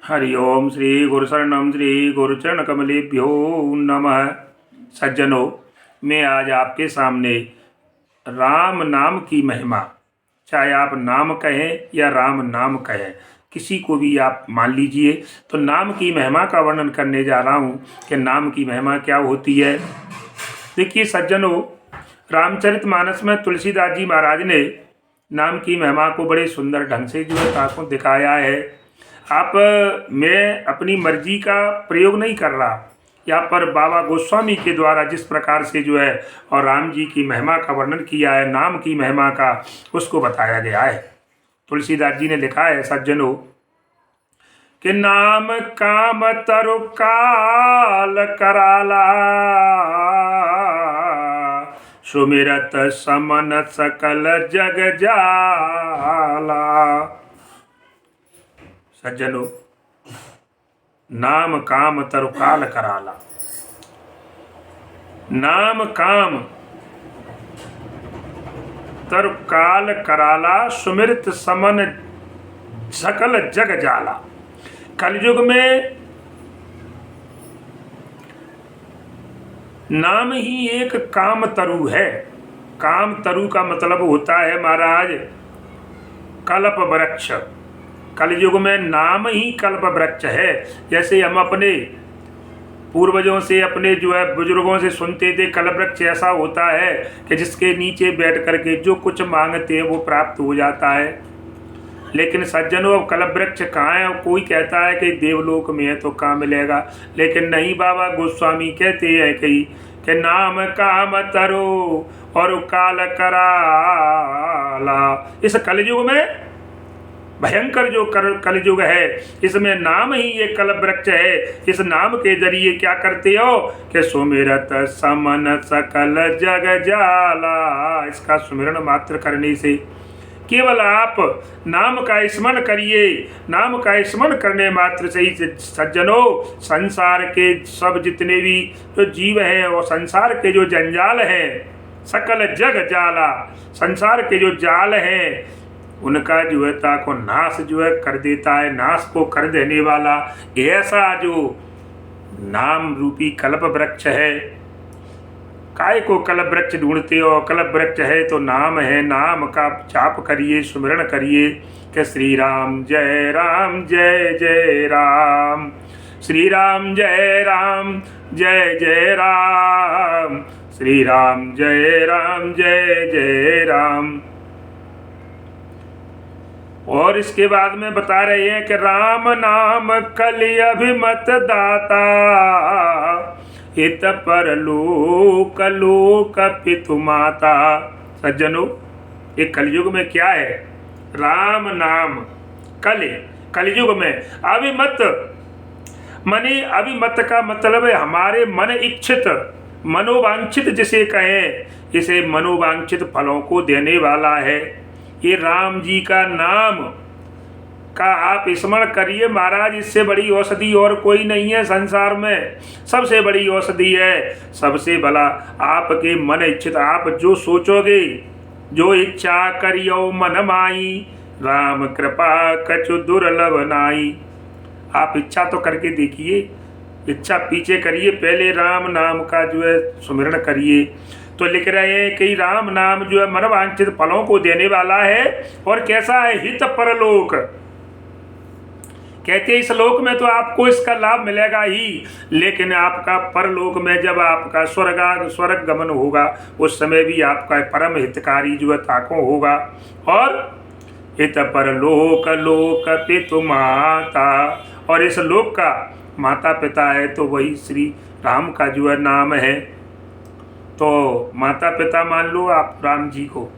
हरि ओम श्री गुरुशरणम श्री गुरुचरण कमलेभ्यो नमः। सज्जनों, मैं आज आपके सामने राम नाम की महिमा, चाहे आप नाम कहें या राम नाम कहें, किसी को भी आप मान लीजिए, तो नाम की महिमा का वर्णन करने जा रहा हूँ कि नाम की महिमा क्या होती है। देखिए सज्जनों, रामचरितमानस में तुलसीदास जी महाराज ने नाम की महिमा को बड़े सुंदर ढंग से जो है आपको दिखाया है। मैं अपनी मर्जी का प्रयोग नहीं कर रहा, यहाँ पर बाबा गोस्वामी के द्वारा जिस प्रकार से जो है और राम जी की महिमा का वर्णन किया है, नाम की महिमा का, उसको बताया गया है। तुलसीदास जी ने लिखा है सज्जनों कि नाम काम तरु काल कराला, सुमिरत समन सकल जग जाला। सज्जनों, नाम काम तरु काल कराला, नाम काम तरु काल कराला, सुमिरत समन सकल जग जाला। कलयुग में नाम ही एक काम तरु है। काम तरु का मतलब होता है महाराज कल्प वृक्ष। कलयुग में नाम ही कल्प वृक्ष है। जैसे हम अपने पूर्वजों से, अपने जो है बुजुर्गों से सुनते थे, कल्प वृक्ष ऐसा होता है कि जिसके नीचे बैठ करके जो कुछ मांगते हैं वो प्राप्त हो जाता है। लेकिन सज्जनों, अब कल्प वृक्ष कहाँ है? कोई कहता है कि देवलोक में है तो कहाँ मिलेगा, लेकिन नहीं, बाबा गोस्वामी कहते हैं कि नाम काम तरो और काल कराला। इस कलयुग में, भयंकर जो कलयुग है, इसमें नाम ही ये कल्प वृक्ष है। इस नाम के जरिए क्या करते हो कि सुमिरत समन सकल जग जाला। इसका सुमिरन मात्र करने से, केवल आप नाम का स्मरण करिए, नाम का स्मरण करने मात्र से ही सज्जनों, संसार के सब जितने भी जो जीव हैं और संसार के जो जंजाल हैं, सकल जग जाला, संसार के जो जाल हैं उनका जो है ताको नाश जो है कर देता है। नाश को कर देने वाला ऐसा जो नाम रूपी कल्प वृक्ष है। काय को कल्प वृक्ष ढूंढते हो? कल्प वृक्ष है तो नाम है। नाम का जाप करिए, सुमिरन करिए कि श्री राम जय राम जय जय राम, श्री राम जय राम जय जय राम, श्री राम जय राम जय जय राम। और इसके बाद में बता रहे हैं कि राम नाम कलि अभिमत दाता, हित पर लोक लोक पितु माता। सज्जनों, ये कलयुग में क्या है? राम नाम कलयुग में अभिमत, मने अभिमत का मतलब है हमारे मन इच्छित, मनोवांछित जिसे कहें, इसे मनोवांछित फलों को देने वाला है। ये राम जी का नाम का आप स्मरण करिए महाराज। इससे बड़ी औषधि और कोई नहीं है संसार में। सबसे बड़ी औषधि है, सबसे भला आपके मन इच्छित, आप जो सोचोगे, जो इच्छा करियो मन माई, राम कृपा कछु दुर्लभ नाई। आप इच्छा तो करके देखिए, इच्छा पीछे करिए, पहले राम नाम का जो है सुमिरन करिए। तो लिख रहे हैं कि राम नाम जो है मनवांछित फलों को देने वाला है। और कैसा है? हित परलोक। कहते हैं इस लोक में तो आपको इसका लाभ मिलेगा ही, लेकिन आपका परलोक में जब आपका स्वर्ग गमन होगा, उस समय भी आपका परम हितकारी जो है ताको होगा। और हित परलोक लोक पितु माता, और इस लोक का माता पिता है तो वही श्री राम का जो है नाम है। तो माता पिता मान लो आप राम जी को,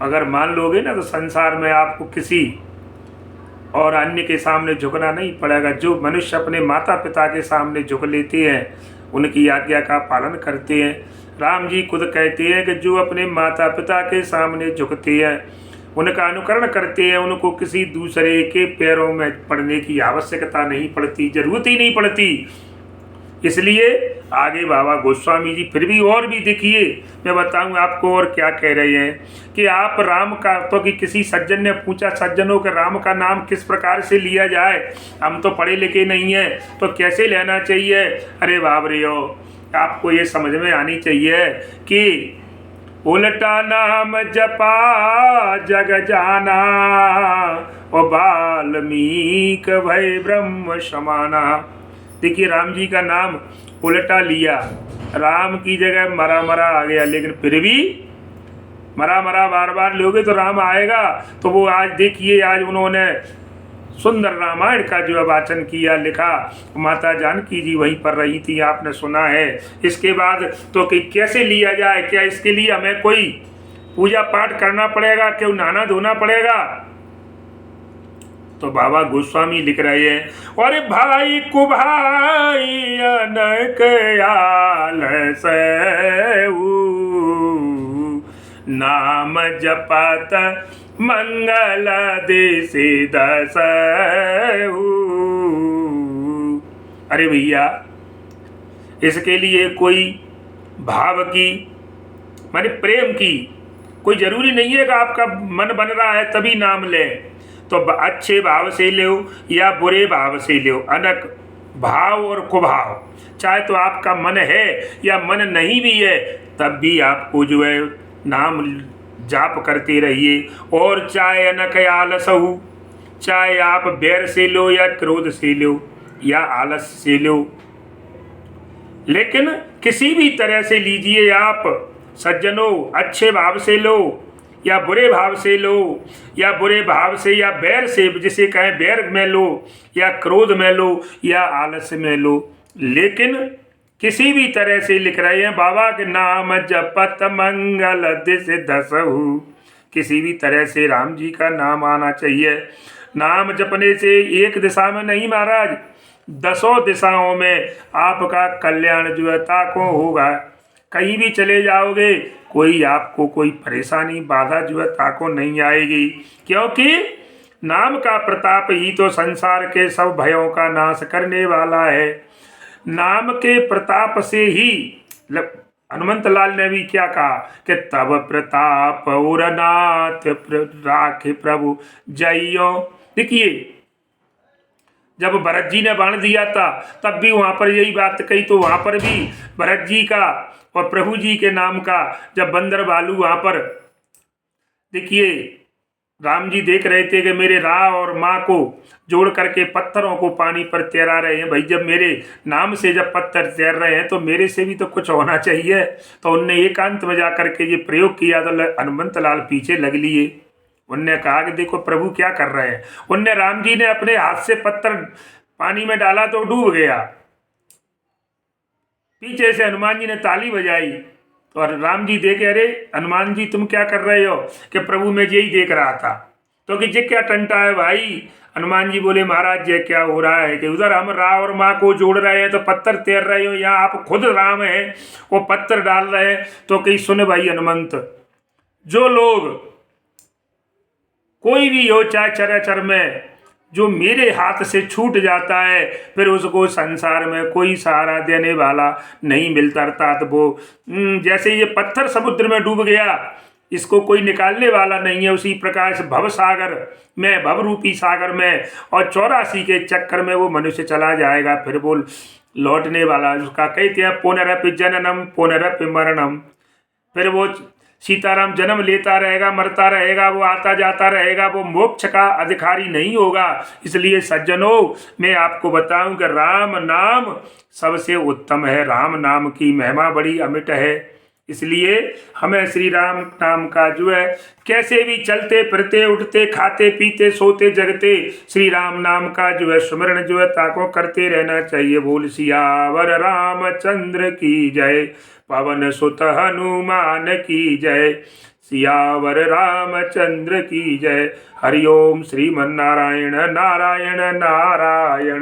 अगर मान लोगे ना तो संसार में आपको किसी और अन्य के सामने झुकना नहीं पड़ेगा। जो मनुष्य अपने माता पिता के सामने झुक लेते हैं, उनकी आज्ञा का पालन करते हैं, राम जी खुद कहते हैं कि जो अपने माता पिता के सामने झुकते हैं, उनका अनुकरण करते हैं, उनको किसी दूसरे के पैरों में पड़ने की आवश्यकता नहीं पड़ती, जरूरत ही नहीं पड़ती। इसलिए आगे बाबा गोस्वामी जी फिर भी और भी देखिए, मैं बताऊं आपको और क्या कह रहे हैं कि आप राम का, तो कि किसी सज्जन ने पूछा सज्जनों के राम का नाम किस प्रकार से लिया जाए, हम तो पढ़े लिखे नहीं हैं तो कैसे लेना चाहिए। अरे बाप रे, आपको ये समझ में आनी चाहिए कि उल्टा नाम जपा जग जाना, और वाल्मीक भय ब्रह्म समाना। देखिए राम जी का नाम उल्टा लिया, राम की जगह मरा मरा आ गया, लेकिन फिर भी मरा मरा बार बार लोगे तो राम आएगा। तो वो आज देखिए, आज उन्होंने सुंदर रामायण का जो वाचन किया, लिखा, माता जानकी जी वहीं पर रही थी, आपने सुना है। इसके बाद तो कि कैसे लिया जाए, क्या इसके लिए हमें कोई पूजा पाठ करना पड़ेगा, क्यों नहाना धोना पड़ेगा। तो बाबा गोस्वामी लिख रहे हैं, और भाई कुभाई अनक आलस नाम जपत मंगल दिशि दस। अरे भैया, इसके लिए कोई भाव की, माने प्रेम की, कोई जरूरी नहीं है कि आपका मन बन रहा है तभी नाम लें। तो अच्छे भाव से लो या बुरे भाव से लो, अनक भाव और कुभाव, चाहे तो आपका मन है या मन नहीं भी है, तब भी आपको जो है नाम जाप करते रहिए। और चाहे अनक आलस हो, चाहे आप बैर से लो या क्रोध से लो या आलस से लो, लेकिन किसी भी तरह से लीजिए आप सज्जनों, अच्छे भाव से लो या बुरे भाव से लो, या बुरे भाव से या बैर से, जिसे कहें बैर में लो या क्रोध में लो या आलस में लो, लेकिन किसी भी तरह से लिख रहे हैं बाबा के नाम जपत मंगल दिशि दसहु। किसी भी तरह से राम जी का नाम आना चाहिए। नाम जपने से एक दिशा में नहीं महाराज, 10 दिशाओं में आपका कल्याण जो है ताको होगा। कहीं भी चले जाओगे, कोई आपको कोई परेशानी बाधा जो है ताको नहीं आएगी, क्योंकि नाम का प्रताप ही तो संसार के सब भयों का नाश करने वाला है। नाम के प्रताप से ही हनुमंत लाल ने भी क्या कहा कि तब प्रताप उरनाथ राखे प्रभु जइयो। देखिए जब भरत जी ने बाण दिया था तब भी वहां पर यही बात कही, तो वहां पर भी भरत जी का और प्रभु जी के नाम का, जब बंदर बालू वहां पर देखिए राम जी देख रहे थे कि मेरे रा और माँ को जोड़ करके पत्थरों को पानी पर तैरा रहे हैं, भाई जब मेरे नाम से जब पत्थर तैर रहे हैं तो मेरे से भी तो कुछ होना चाहिए। तो उनने एकांत में जा करके ये प्रयोग किया, तो हनुमंत लाल पीछे लग लिए। उनने कहा कि देखो प्रभु क्या कर रहे हैं। उनने राम जी ने अपने हाथ से पत्थर पानी में डाला तो डूब गया, पीछे से हनुमान जी ने ताली बजाई और राम जी देखे, अरे हनुमान जी तुम क्या कर रहे हो, कि प्रभु मैं यही देख रहा था। तो कि जे क्या टंटा है भाई। हनुमान जी बोले महाराज ये क्या हो रहा है कि उधर हम रा और माँ को जोड़ रहे हैं तो पत्थर तैर रहे हो, यहाँ आप खुद राम हैं वो पत्थर डाल रहे हैं। तो कि सुन भाई हनुमंत, जो लोग कोई भी हो चाहे चराचर में, जो मेरे हाथ से छूट जाता है फिर उसको संसार में कोई सहारा देने वाला नहीं मिलता। अर्थात वो जैसे ये पत्थर समुद्र में डूब गया, इसको कोई निकालने वाला नहीं है, उसी प्रकार से भव सागर में, भव रूपी सागर में और 84 के चक्कर में वो मनुष्य चला जाएगा, फिर वो लौटने वाला। उसका कहते हैं पुनरपि जननम पुनरपि मरणम। फिर वो सीताराम जन्म लेता रहेगा, मरता रहेगा, वो आता जाता रहेगा, वो मोक्ष का अधिकारी नहीं होगा। इसलिए सज्जनों मैं आपको बताऊं कि राम नाम सबसे उत्तम है, राम नाम की महिमा बड़ी अमिट है। इसलिए हमें श्री राम नाम का जो है कैसे भी चलते फिरते उठते खाते पीते सोते जगते श्री राम नाम का जो है सुमिरन जो है ताको करते रहना चाहिए। बोल सियावर रामचंद्र की जय, पवन सुत हनुमान की जय, सियावर रामचंद्र की जय। हरिओम श्रीमन नारायण नारायण नारायण।